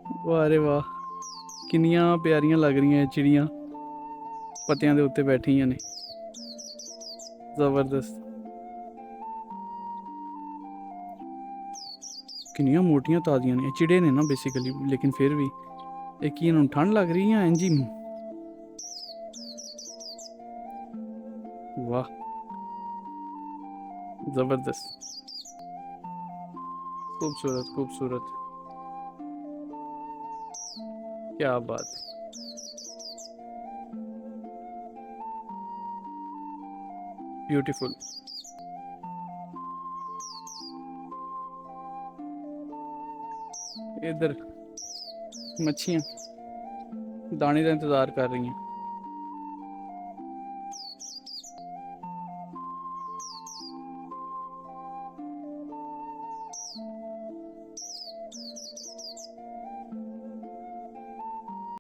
वाह रे वाह, किन्नियां प्यारियां लग रही हैं चिड़ियां पत्तियां दे उत्ते बैठियां ने। जबरदस्त। किन्नियां मोटियां ताजियां ने, चिड़े ने ना बेसिकली, लेकिन फिर भी एक ही ठंड लग रही है इंजी। वाह जबरदस्त, खूबसूरत खूबसूरत, क्या बात है। ब्यूटीफुल। इधर मच्छियाँ दाने का इंतज़ार कर रही हैं।